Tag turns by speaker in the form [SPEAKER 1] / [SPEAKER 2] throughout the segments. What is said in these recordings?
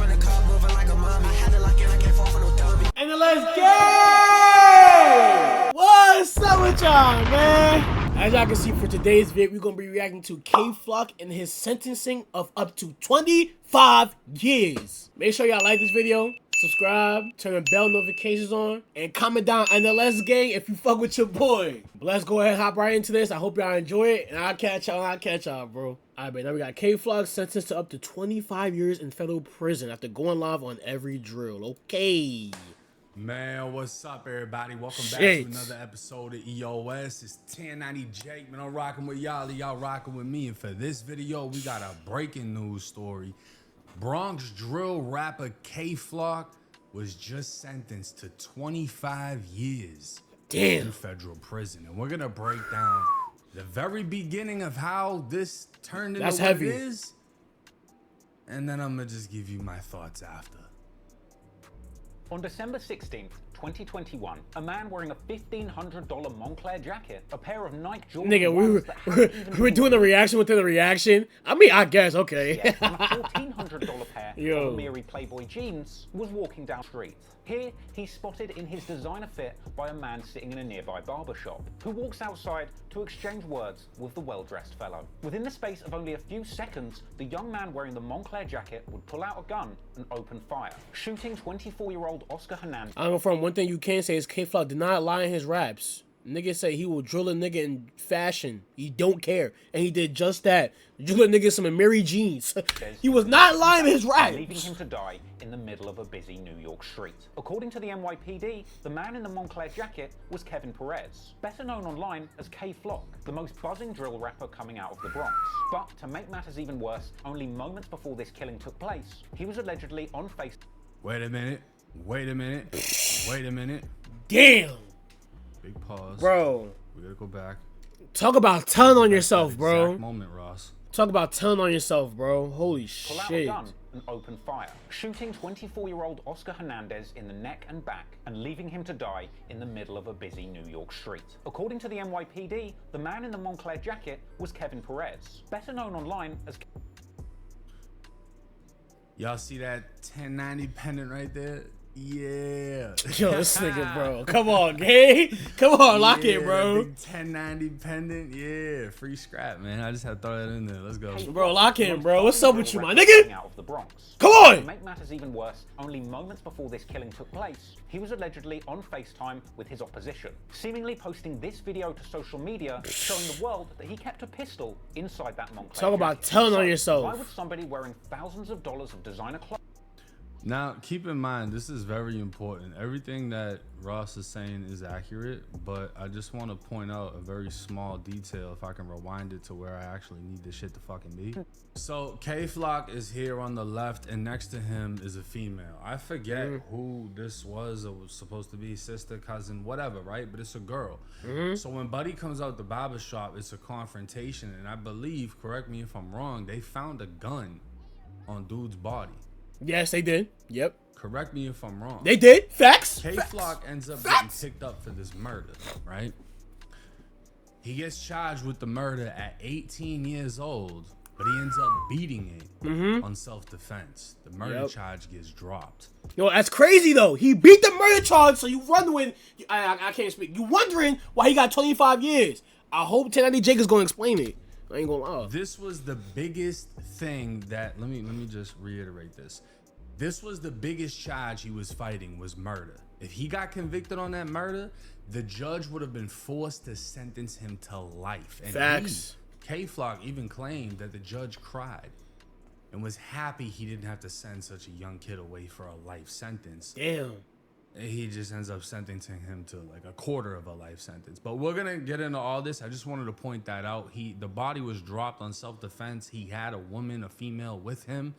[SPEAKER 1] from the car, moving like a mommy. I had to lock in, I can't fall for no dummy.
[SPEAKER 2] And then let's go! What's up with y'all, man? As y'all can see, for today's video, we're gonna be reacting to Kay Flock and his sentencing of up to 25 years. Make sure y'all like this video, subscribe, turn the bell notifications on, and comment down NLS gang if you fuck with your boy. But let's go ahead and hop right into this. I hope y'all enjoy it, and I'll catch y'all, bro. Alright, man, now we got Kay Flock sentenced to up to 25 years in federal prison after going live on every drill. Okay.
[SPEAKER 3] Man, what's up, everybody? Welcome back to another episode of EOS. It's 1090 Jake, man. I'm rocking with y'all, y'all rocking with me. And for this video, we got a breaking news story. Bronx drill rapper Kay Flock was just sentenced to 25 years in federal prison. And we're gonna break down the very beginning of how this turned into what it is. And then I'm gonna just give you my thoughts after.
[SPEAKER 4] On December 16th, 2021, a man wearing a $1,500 Moncler jacket, a pair of Nike Jordan
[SPEAKER 2] Nigga, we were doing the reaction within the reaction. I mean, I guess, okay.
[SPEAKER 4] Yeah, and a $1,400 pair of Amiri Playboy jeans was walking down the street. Here, he's spotted in his designer fit by a man sitting in a nearby barbershop, who walks outside to exchange words with the well-dressed fellow. Within the space of only a few seconds, the young man wearing the Moncler jacket would pull out a gun and open fire, shooting 24-year-old Oscar Hernandez.
[SPEAKER 2] I know from one thing you can say is Kay Flock did not lie in his raps. Nigga say he will drill a nigga in fashion. He don't care. And he did just that. Drill a nigga some Amiri jeans. He was not lying in his raps.
[SPEAKER 4] Leaving him to die in the middle of a busy New York street. According to the NYPD, the man in the Moncler jacket was Kevin Perez, better known online as Kay Flock, the most buzzing drill rapper coming out of the Bronx. But to make matters even worse, only moments before this killing took place, he was allegedly on Facebook.
[SPEAKER 3] Wait a minute. Wait a minute. Wait a minute.
[SPEAKER 2] Damn.
[SPEAKER 3] Big pause.
[SPEAKER 2] Bro.
[SPEAKER 3] We gotta go back.
[SPEAKER 2] Talk about telling on yourself, bro.
[SPEAKER 3] Exact moment, Ross.
[SPEAKER 2] Talk about telling on yourself, bro. Holy shit.
[SPEAKER 4] Pull out a gun and open fire, shooting 24-year-old Oscar Hernandez in the neck and back and leaving him to die in the middle of a busy New York street. According to the NYPD, the man in the Moncler jacket was Kevin Perez, better known online as...
[SPEAKER 3] Y'all see that 1090 pendant right there? Yeah.
[SPEAKER 2] Yo, this nigga, bro. Come on, gang. Come on, lock it, bro.
[SPEAKER 3] Big 1090 pendant. Yeah. Free scrap, man. I just had to throw that in there. Let's go.
[SPEAKER 2] Bro, lock in, bro. What's up with you, my nigga?
[SPEAKER 4] Out of the Bronx.
[SPEAKER 2] Come on.
[SPEAKER 4] To make matters even worse, only moments before this killing took place, he was allegedly on FaceTime with his opposition, seemingly posting this video to social media showing the world that he kept a pistol inside that Moncler
[SPEAKER 2] Talk about
[SPEAKER 4] jacket.
[SPEAKER 2] telling on yourself.
[SPEAKER 4] Why would somebody wearing thousands of dollars of designer clothes...
[SPEAKER 3] Now, keep in mind, this is very important. Everything that Ross is saying is accurate, but I just want to point out a very small detail if I can rewind it to where I actually need this shit to fucking be. So, Kay Flock is here on the left, and next to him is a female. I forget who this was. It was supposed to be sister, cousin, whatever, right? But it's a girl. So when Buddy comes out the barbershop, it's a confrontation, and I believe, correct me if I'm wrong, they found a gun on dude's body.
[SPEAKER 2] Yes, they did. Yep.
[SPEAKER 3] Correct me if I'm wrong.
[SPEAKER 2] They did. Facts.
[SPEAKER 3] Kay Flock ends up getting picked up for this murder, right? He gets charged with the murder at 18 years old, but he ends up beating it on self-defense. The murder charge gets dropped.
[SPEAKER 2] Yo, that's crazy though. He beat the murder charge, so you wondering, I can't speak. You wondering why he got 25 years. I hope 1090 Jake is gonna explain it. I ain't gonna lie.
[SPEAKER 3] This was the biggest thing that, let me just reiterate this. This was the biggest charge he was fighting, was murder. If he got convicted on that murder, the judge would have been forced to sentence him to life. And
[SPEAKER 2] facts.
[SPEAKER 3] Kay Flock even claimed that the judge cried and was happy he didn't have to send such a young kid away for a life sentence.
[SPEAKER 2] Damn.
[SPEAKER 3] He just ends up sentencing him to like a quarter of a life sentence. But we're gonna get into all this. I just wanted to point that out. The body was dropped on self-defense. He had a woman, a female with him.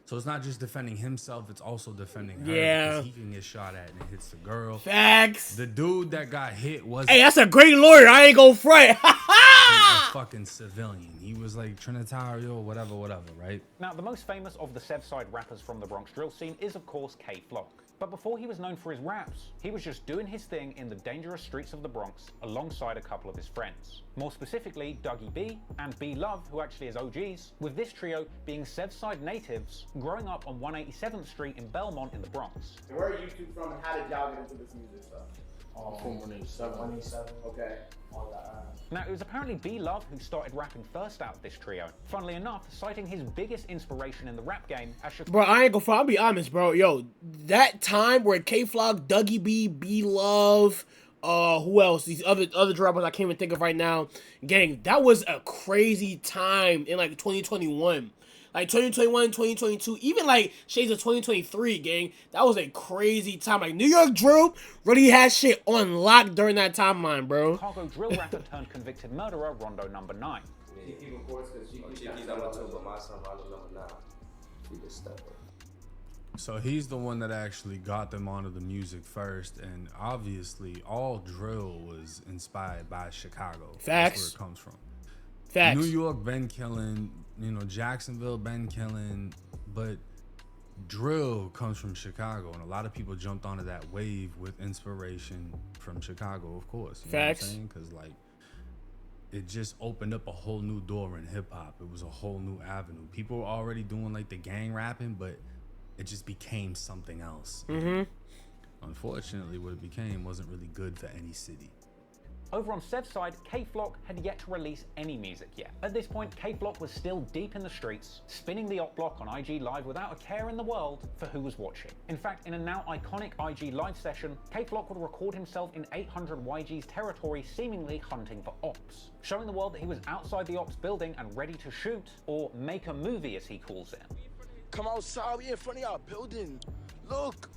[SPEAKER 3] So it's not just defending himself, it's also defending her.
[SPEAKER 2] Yeah.
[SPEAKER 3] Because he can get shot at and it hits the girl.
[SPEAKER 2] Facts.
[SPEAKER 3] The dude that got hit was...
[SPEAKER 2] Hey, that's a great lawyer. I ain't gonna front.
[SPEAKER 3] a fucking civilian. He was like Trinitario, whatever, right?
[SPEAKER 4] Now, the most famous of the Sevside rappers from the Bronx drill scene is, of course, Kay Flock. But before he was known for his raps, he was just doing his thing in the dangerous streets of the Bronx alongside a couple of his friends. More specifically, Dougie B and B Love, who actually is OGs, with this trio being Sevside natives growing up on 187th Street in Belmont in the Bronx.
[SPEAKER 5] And where are you two from, and how did y'all get into this music stuff?
[SPEAKER 2] From 187.
[SPEAKER 5] Okay.
[SPEAKER 6] All that.
[SPEAKER 4] Now, it was apparently B Love who started rapping first out of this trio, funnily enough, citing his biggest inspiration in the rap game as
[SPEAKER 2] Bro, I ain't gonna front, I'll be honest, bro. Yo, that time where K-Flock, Dougie B, B Love, who else? These other rappers I can't even think of right now. Gang, that was a crazy time in like 2021. Like 2021, 2022, even like shades of 2023, gang. That was a crazy time. Like New York drill really had shit on lock during that timeline, bro.
[SPEAKER 4] Chicago drill rapper turned convicted murderer Rondo number 9.
[SPEAKER 5] She records because she's number 2, but my son Rondo number 9. He just stepped up.
[SPEAKER 3] So he's the one that actually got them onto the music first, and obviously all drill was inspired by Chicago.
[SPEAKER 2] Facts.
[SPEAKER 3] That's where it comes from.
[SPEAKER 2] Facts.
[SPEAKER 3] New York been killing, Jacksonville been killing, but drill comes from Chicago, and a lot of people jumped onto that wave with inspiration from Chicago, of course. You
[SPEAKER 2] Facts.
[SPEAKER 3] know what I'm saying? Because like it just opened up a whole new door in hip hop. It was a whole new avenue. People were already doing like the gang rapping, but it just became something else. Unfortunately, what it became wasn't really good for any city.
[SPEAKER 4] Over on Sev's side, K-Flock had yet to release any music yet. At this point, K-Flock was still deep in the streets, spinning the op block on IG Live without a care in the world for who was watching. In fact, in a now iconic IG Live session, K-Flock would record himself in 800 YG's territory, seemingly hunting for ops, showing the world that he was outside the ops building and ready to shoot, or make a movie as he calls it.
[SPEAKER 7] Come outside, we in front of y'all building. Look.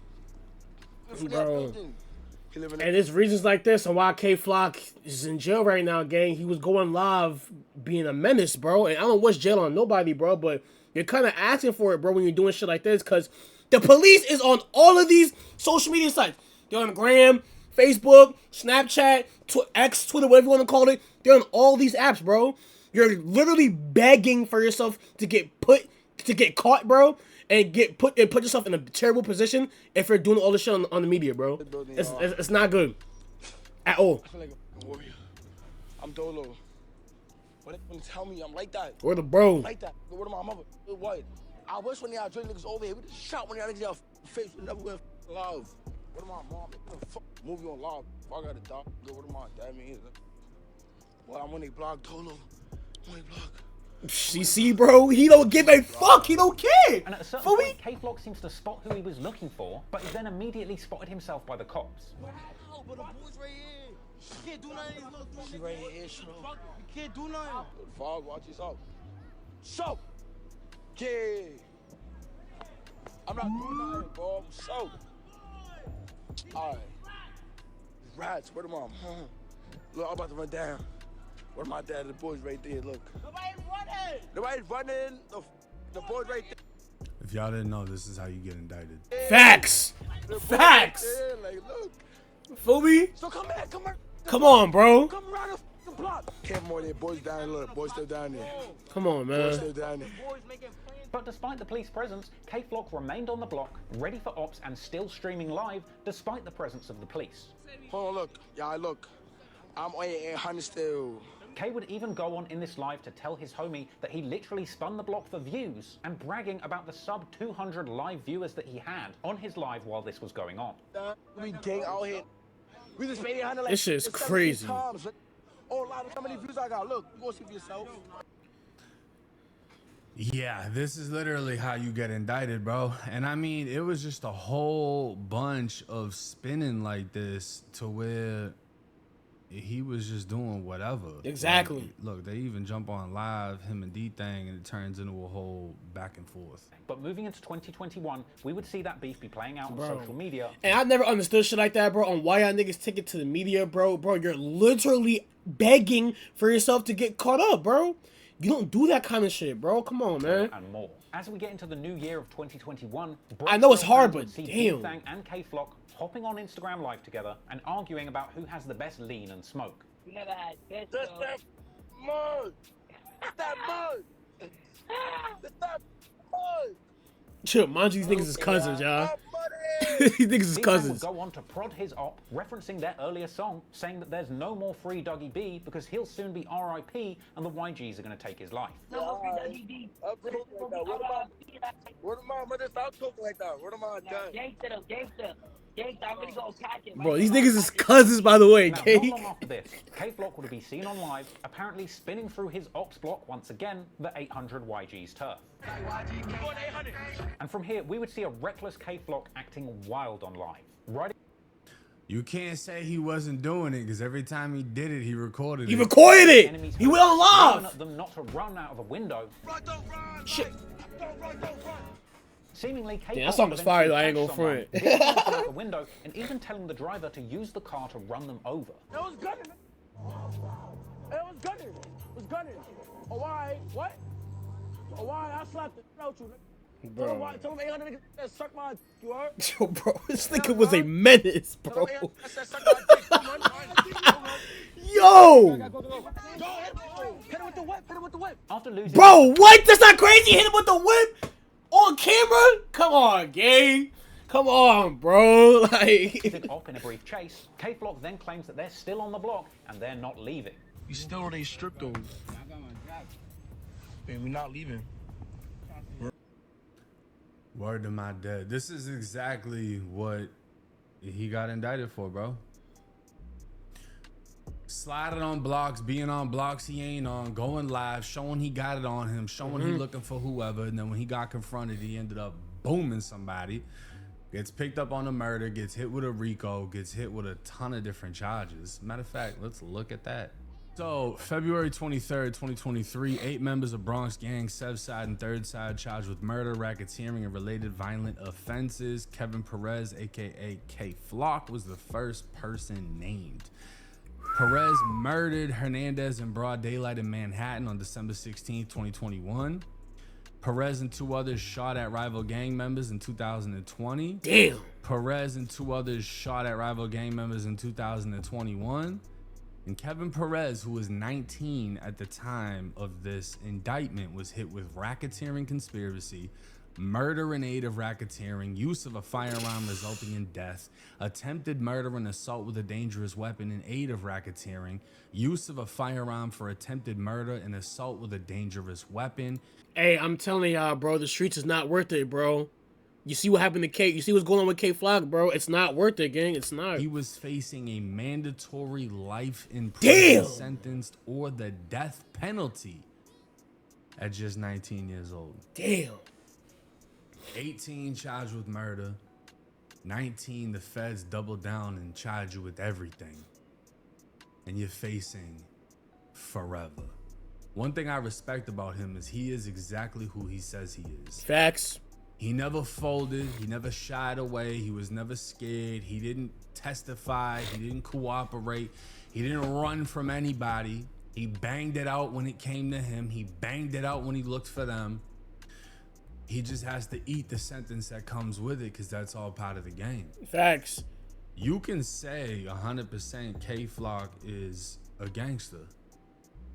[SPEAKER 7] In front of
[SPEAKER 2] Bro.
[SPEAKER 7] y'all building. He living
[SPEAKER 2] And it's reasons like this and why K-Flock is in jail right now, gang. He was going live being a menace, bro. And I don't wish jail on nobody, bro, but you're kind of asking for it, bro, when you're doing shit like this, because the police is on all of these social media sites. They're on Gram, Facebook, Snapchat, X, Twitter, whatever you want to call it. They're on all these apps, bro. You're literally begging for yourself to get caught, bro. And put yourself in a terrible position if you're doing all this shit on the media, bro. It's not good at all.
[SPEAKER 7] I feel like a warrior. I'm Dolo. What they gonna tell me? I'm like that.
[SPEAKER 2] Or the bro.
[SPEAKER 7] Like that. What of my mother? What? I wish when y'all drink niggas over here, we just shot when y'all niggas y'all face. We never went love. What of my mom? They gonna movie on live. If I got a dog, what of my dad mean? Well, I'm on a blog, Dolo. I'm on a blog.
[SPEAKER 2] You see, bro, he don't give a fuck. He don't care.
[SPEAKER 4] And at a certain
[SPEAKER 2] For me?
[SPEAKER 4] point, K-Flock seems to spot who he was looking for, but he then immediately spotted himself by the cops.
[SPEAKER 7] Wow, but the boys right here. You can't do nothing. She right here, you can't do nothing. Fog, watch yourself. So, yeah. I'm not doing nothing, bro. So, all right. Rats, where the mom? Look, I'm about to run down. Where my dad? The boys right there. Look. Nobody's running. The boys right there.
[SPEAKER 3] If y'all didn't know, this is how you get indicted.
[SPEAKER 2] Facts. Facts.
[SPEAKER 7] Yeah, like, look.
[SPEAKER 2] Feel me?
[SPEAKER 7] So come here, come here.
[SPEAKER 2] Come on, bro.
[SPEAKER 7] Come around the block. Came more there. Boys down there. Look, boys still down there.
[SPEAKER 2] Come on,
[SPEAKER 7] Boys
[SPEAKER 2] man.
[SPEAKER 7] still down there.
[SPEAKER 4] But despite the police presence, K-Flock remained on the block, ready for ops and still streaming live, despite the presence of the police.
[SPEAKER 7] Hold on, look. Y'all, look. I'm on 800 still.
[SPEAKER 4] K would even go on in this live to tell his homie that he literally spun the block for views and bragging about the sub 200 live viewers that he had on his live while this was going on.
[SPEAKER 7] We gang out here. We just made 800 like
[SPEAKER 2] This shit's
[SPEAKER 7] 17
[SPEAKER 2] crazy.
[SPEAKER 7] times. Oh, a lot of how many views I got. Look, you go see for yourself.
[SPEAKER 3] Yeah, this is literally how you get indicted, bro. And I mean, it was just a whole bunch of spinning like this to where he was just doing whatever.
[SPEAKER 2] Exactly.
[SPEAKER 3] Like, look, they even jump on live, him and D-Thang, and it turns into a whole back and forth.
[SPEAKER 4] But moving into 2021, we would see that beef be playing out on
[SPEAKER 2] Bro.
[SPEAKER 4] social media.
[SPEAKER 2] And I never understood shit like that, bro, on why y'all niggas take it to the media, bro. Bro, you're literally begging for yourself to get caught up, bro. You don't do that kind of shit, bro. Come on, man.
[SPEAKER 4] And more. As we get into the new year of 2021,
[SPEAKER 2] I know it's hard,
[SPEAKER 4] Brooks
[SPEAKER 2] but
[SPEAKER 4] see
[SPEAKER 2] damn.
[SPEAKER 4] D-Thang and K-Flock hopping on Instagram Live together and arguing about who has the best lean and smoke.
[SPEAKER 8] We never had this,
[SPEAKER 7] That's
[SPEAKER 8] though.
[SPEAKER 7] that mud. That's that mud. That's that mud.
[SPEAKER 2] Chill, mind you, these niggas is cousins, y'all.
[SPEAKER 7] That money.
[SPEAKER 2] These niggas is
[SPEAKER 4] These men would
[SPEAKER 2] cousins.
[SPEAKER 4] go on to prod his op, referencing their earlier song, saying that there's no more free Dougie B because he'll soon be RIP and the YGs are going to take his life.
[SPEAKER 7] Word of mouth, brother. Stop talking like that. Word of mouth, done.
[SPEAKER 6] Gangsta. I'm gonna go catch him.
[SPEAKER 2] Bro, these niggas is cousins, by the way,
[SPEAKER 4] Now,
[SPEAKER 2] K.
[SPEAKER 4] not long after this, K Flock would be seen on live, apparently spinning through his ox block once again, the 800 YG's turf. And from here, we would see a reckless K Flock acting wild on live. Right.
[SPEAKER 3] You can't say he wasn't doing it because every time he did it, he recorded
[SPEAKER 2] He
[SPEAKER 3] it.
[SPEAKER 2] recorded it.
[SPEAKER 4] Enemies
[SPEAKER 2] He went on
[SPEAKER 4] yelling
[SPEAKER 2] live.
[SPEAKER 4] at them not to run out of the window.
[SPEAKER 7] Run, don't run.
[SPEAKER 2] Shit.
[SPEAKER 7] Don't run, don't run.
[SPEAKER 4] Seemingly, K
[SPEAKER 2] Damn, that song was fire though, I ain't gonna front.
[SPEAKER 4] out the window and even telling the driver to use the car to run them over.
[SPEAKER 7] It was gunning. It was gunning. It was gunning. Oh, why? What? Oh, why? I slapped the out you.
[SPEAKER 2] Bro.
[SPEAKER 7] Tell him 800 niggas that suck my. You heard?
[SPEAKER 2] Yo, bro, this nigga was a menace, bro.
[SPEAKER 7] Tell him 800 that suck my dick. Come on.
[SPEAKER 2] Yo,
[SPEAKER 7] Hit him with the whip. Hit him with the whip.
[SPEAKER 4] After losing
[SPEAKER 2] bro, what? That's not crazy. Hit him with the whip on camera. Come on, gang. Come on, bro. Like,
[SPEAKER 4] op in a brief chase, K Flock then claims that they're still on the block and they're not leaving.
[SPEAKER 7] You still on a strip though. Man, we not leaving.
[SPEAKER 3] Word to my dad. This is exactly what he got indicted for, bro. Sliding on blocks, being on blocks he ain't on, going live, showing he got it on him, showing he looking for whoever, and then when he got confronted, he ended up booming somebody. Gets picked up on a murder, gets hit with a RICO, gets hit with a ton of different charges. Matter of fact, let's look at that. So, February 23rd, 2023, 8 members of Bronx Gang, Sev Side and Third Side, charged with murder, racketeering, and related violent offenses. Kevin Perez, aka K Flock, was the first person named. Perez murdered Hernandez in broad daylight in Manhattan on December 16, 2021. Perez and 2 others shot at rival gang members in 2020.
[SPEAKER 2] damn.
[SPEAKER 3] Perez and 2 others shot at rival gang members in 2021. And Kevin Perez, who was 19 at the time of this indictment, was hit with racketeering conspiracy, murder in aid of racketeering, use of a firearm resulting in death, attempted murder and assault with a dangerous weapon in aid of racketeering, use of a firearm for attempted murder and assault with a dangerous weapon.
[SPEAKER 2] Hey, I'm telling y'all, bro, the streets is not worth it, bro. You see what happened to K? You see what's going on with K Flock, bro? It's not worth it, gang. It's not.
[SPEAKER 3] He was facing a mandatory life in prison sentence or the death penalty at just 19 years old.
[SPEAKER 2] Damn.
[SPEAKER 3] 18 charged with murder. 19, the feds doubled down and charged you with everything. And you're facing forever. One thing I respect about him is he is exactly who he says he is.
[SPEAKER 2] Facts.
[SPEAKER 3] He never folded. He never shied away. He was never scared. He didn't testify. He didn't cooperate. He didn't run from anybody. He banged it out when it came to him. He banged it out when he looked for them. He just has to eat the sentence that comes with it because that's all part of the game.
[SPEAKER 2] Facts.
[SPEAKER 3] You can say 100% K Flock is a gangster.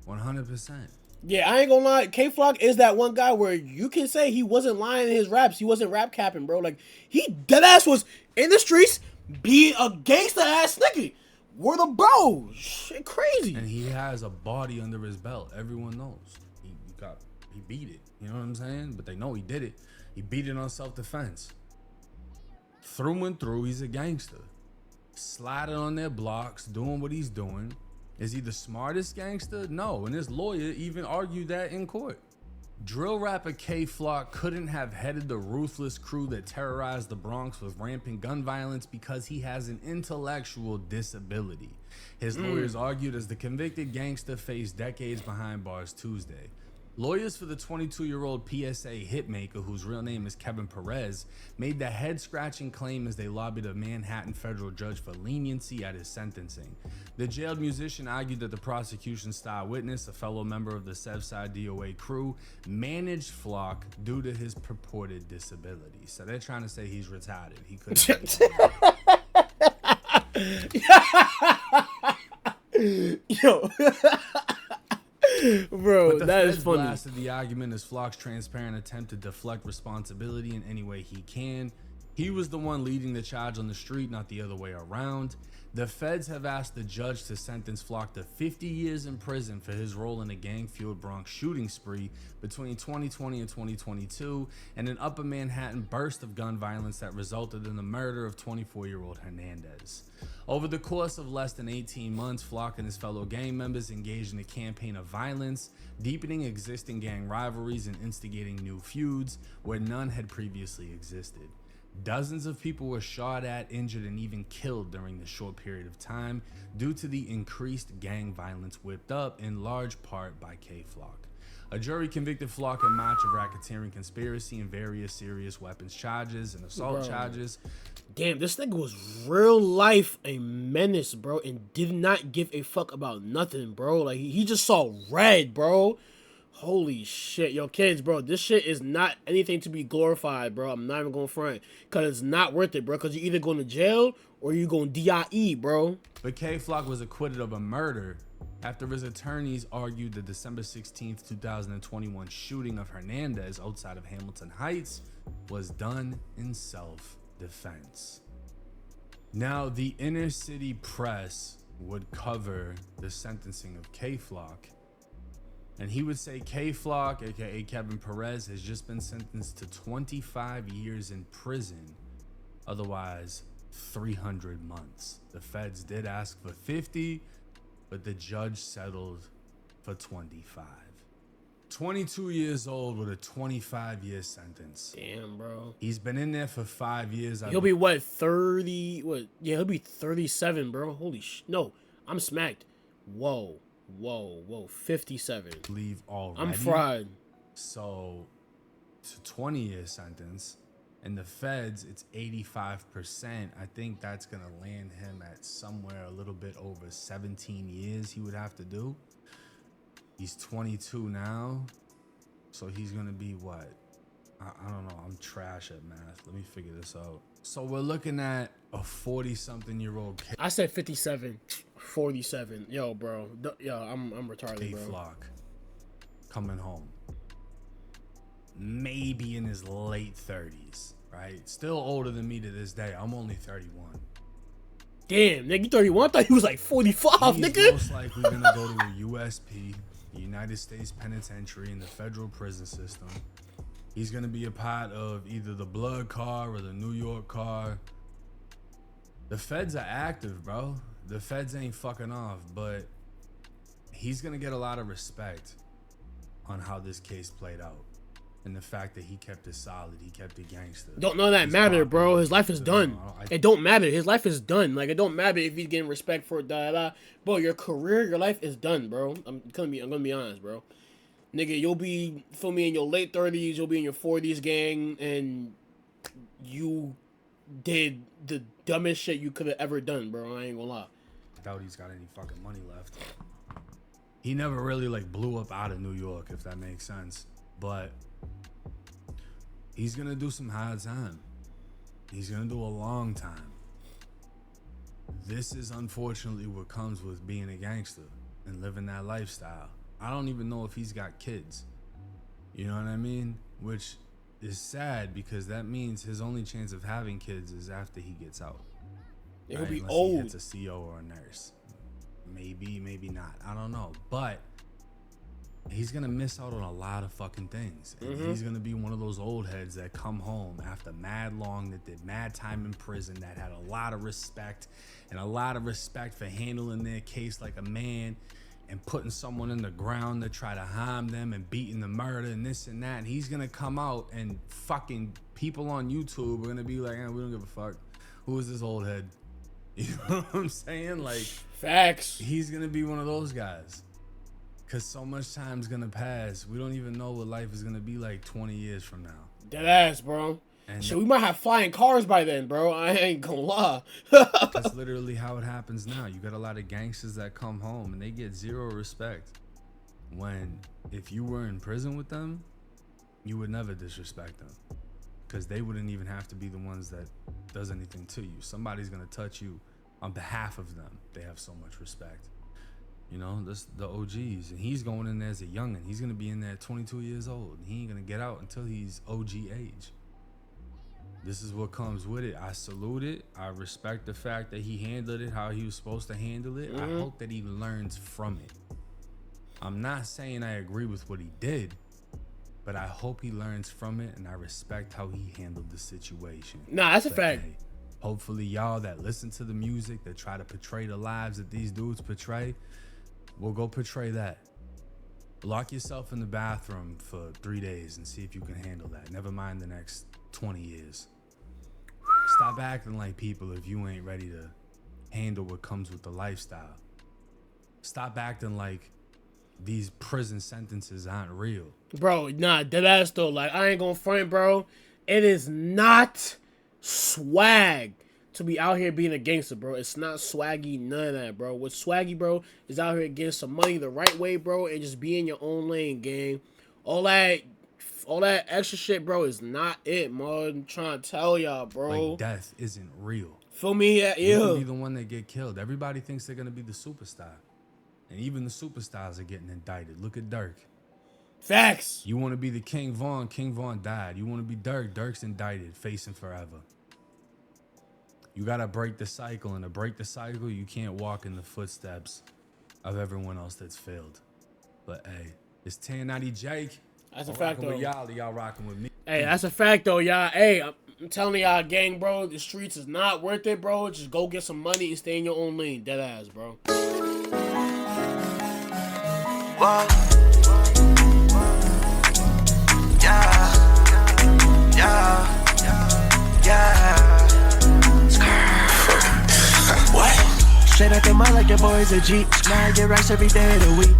[SPEAKER 3] 100%.
[SPEAKER 2] Yeah, I ain't gonna lie. K Flock is that one guy where you can say he wasn't lying in his raps. He wasn't rap capping, bro. Like, he deadass was in the streets being a gangster ass nigga. We're the bros. Shit crazy.
[SPEAKER 3] And he has a body under his belt. Everyone knows. He beat it. You know what I'm saying? But they know he did it. He beat it on self-defense. Through and through, he's a gangster. Sliding on their blocks, doing what he's doing. Is he the smartest gangster? No, and his lawyer even argued that in court. Drill rapper K Flock couldn't have headed the ruthless crew that terrorized the Bronx with rampant gun violence because he has an intellectual disability. His lawyers argued as the convicted gangster faced decades behind bars Tuesday. Lawyers for the 22-year-old PSA hitmaker, whose real name is Kevin Perez, made the head-scratching claim as they lobbied a Manhattan federal judge for leniency at his sentencing. The jailed musician argued that the prosecution's star witness, a fellow member of the Sev Side DOA crew, managed Flock due to his purported disability. So they're trying to say he's retarded. He couldn't.
[SPEAKER 2] Yo. Bro, that is funny.
[SPEAKER 3] Blasted the argument as Flock's transparent attempt to deflect responsibility in any way he can. He was the one leading the charge on the street, not the other way around. The feds have asked the judge to sentence Flock to 50 years in prison for his role in a gang-fueled Bronx shooting spree between 2020 and 2022 and an upper Manhattan burst of gun violence that resulted in the murder of 24-year-old Hernandez. Over the course of less than 18 months, Flock and his fellow gang members engaged in a campaign of violence, deepening existing gang rivalries and instigating new feuds where none had previously existed. Dozens of people were shot at, injured, and even killed during this short period of time due to the increased gang violence whipped up in large part by K-Flock. A jury convicted Flock in March of racketeering conspiracy and various serious weapons charges and assault charges.
[SPEAKER 2] Damn, this nigga was real life a menace, bro, and did not give a fuck about nothing, bro. Like, he just saw red, bro. Holy shit. Yo, kids, bro, this shit is not anything to be glorified, bro. I'm not even going to front. Because it's not worth it, bro. Because you're either going to jail or you're going to DIE, bro.
[SPEAKER 3] But K-Flock was acquitted of a murder after his attorneys argued the December 16th, 2021 shooting of Hernandez outside of Hamilton Heights was done in self-defense. Now, the inner city press would cover the sentencing of K-Flock, and he would say K-Flock, aka Kevin Perez, has just been sentenced to 25 years in prison, otherwise 300 months. The feds did ask for 50, but the judge settled for 25. 22 years old with a 25-year sentence.
[SPEAKER 2] Damn, bro.
[SPEAKER 3] He's been in there for 5 years.
[SPEAKER 2] He'll be what, 30? What? Yeah, he'll be 37, bro. Holy no, I'm smacked. Whoa. 57.
[SPEAKER 3] I believe already.
[SPEAKER 2] I'm fried.
[SPEAKER 3] So, it's a 20-year sentence. And the feds, it's 85%. I think that's going to land him at somewhere a little bit over 17 years he would have to do. He's 22 now. So he's going to be what? I don't know. I'm trash at math. Let me figure this out. So we're looking at a 40-something-year-old kid.
[SPEAKER 2] I said 57. 47. Yo, bro. Yo, I'm retarded, bro.
[SPEAKER 3] K-Flock coming home. Maybe in his late 30s, right? Still older than me to this day. I'm only 31.
[SPEAKER 2] Damn, nigga, you 31? I thought he was like 45,
[SPEAKER 3] He's
[SPEAKER 2] nigga.
[SPEAKER 3] most likely gonna go to a USP, the United States Penitentiary, in the federal prison system. He's gonna be a part of either the Blood Car or the New York Car. The feds are active, bro. The feds ain't fucking off, but he's gonna get a lot of respect on how this case played out. And the fact that he kept it solid, he kept it gangster.
[SPEAKER 2] Don't know that matter, bro. His life is done. It don't matter. His life is done. Like, it don't matter if he's getting respect for da. Bro, your career, your life is done, bro. I'm gonna be honest, bro. Nigga, you'll be, feel me, in your late 30s, you'll be in your 40s, gang, and you did the dumbest shit you could have ever done, bro. I ain't gonna lie.
[SPEAKER 3] I doubt he's got any fucking money left. He never really like blew up out of New York, if that makes sense. But he's gonna do some hard time. He's gonna do a long time. This is unfortunately what comes with being a gangster and living that lifestyle. I don't even know if he's got kids. You know what I mean? Which is sad because that means his only chance of having kids is after he gets out.
[SPEAKER 2] He'll
[SPEAKER 3] right?
[SPEAKER 2] be
[SPEAKER 3] Unless
[SPEAKER 2] old.
[SPEAKER 3] he hits a CO or a nurse. Maybe, maybe not. I don't know. But he's gonna miss out on a lot of fucking things. And he's gonna be one of those old heads that come home after mad long, that did mad time in prison, that had a lot of respect and a lot of respect for handling their case like a man and putting someone in the ground to try to harm them and beating the murder and this and that. And he's gonna come out and fucking people on YouTube are gonna be like, we don't give a fuck. Who is this old head? You know what I'm saying? Like,
[SPEAKER 2] Facts.
[SPEAKER 3] he's gonna be one of those guys. Cause so much time's gonna pass. We don't even know what life is gonna be like 20 years from now.
[SPEAKER 2] Dead ass, bro.
[SPEAKER 3] And
[SPEAKER 2] Shit, we might have flying cars by then, bro. I ain't gonna lie.
[SPEAKER 3] that's literally how it happens now. You got a lot of gangsters that come home and they get zero respect. When if you were in prison with them, you would never disrespect them. Cause they wouldn't even have to be the ones that does anything to you. Somebody's gonna touch you on behalf of them. They have so much respect. You know, that's the OGs. And he's going in there as a youngin'. He's gonna be in there at 22 years old. He ain't gonna get out until he's OG age. This is what comes with it. I salute it. I respect the fact that he handled it how he was supposed to handle it. I hope that he learns from it. I'm not saying I agree with what he did, but I hope he learns from it, and I respect how he handled the situation.
[SPEAKER 2] Nah, that's a
[SPEAKER 3] But,
[SPEAKER 2] fact.
[SPEAKER 3] hey, hopefully y'all that listen to the music, that try to portray the lives that these dudes portray, will go portray that. Lock yourself in the bathroom for 3 days and see if you can handle that. Never mind the next 20 years. Stop acting like people if you ain't ready to handle what comes with the lifestyle. Stop acting like these prison sentences aren't real.
[SPEAKER 2] Bro, nah, dead ass though. Like, I ain't gonna front, bro. It is not swag to be out here being a gangster, bro. It's not swaggy, none of that, bro. What's swaggy, bro, is out here getting some money the right way, bro, and just be in your own lane, gang. All that extra shit, bro, is not it, man. I'm trying to tell y'all, bro.
[SPEAKER 3] Like, death isn't real.
[SPEAKER 2] Feel me? Yeah.
[SPEAKER 3] You can be the one that get killed. Everybody thinks they're gonna be the superstar, and even the superstars are getting indicted. Look at Dirk.
[SPEAKER 2] Facts.
[SPEAKER 3] You want to be the King Von died. You want to be Dirk. Dirk's indicted, facing forever. You gotta break the cycle, and to break the cycle, you can't walk in the footsteps of everyone else that's failed. But hey, it's 1090 Jake.
[SPEAKER 2] That's a
[SPEAKER 3] I'm
[SPEAKER 2] fact,
[SPEAKER 3] rocking
[SPEAKER 2] though.
[SPEAKER 3] with y'all rocking with me.
[SPEAKER 2] Hey, that's a fact, though, y'all. Hey, I'm telling y'all, gang, bro, the streets is not worth it, bro. Just go get some money and stay in your own lane. Dead ass, bro.
[SPEAKER 1] Whoa. Yeah. What? Straight out the mud like your boy's a G. Now I get racks every day of the week.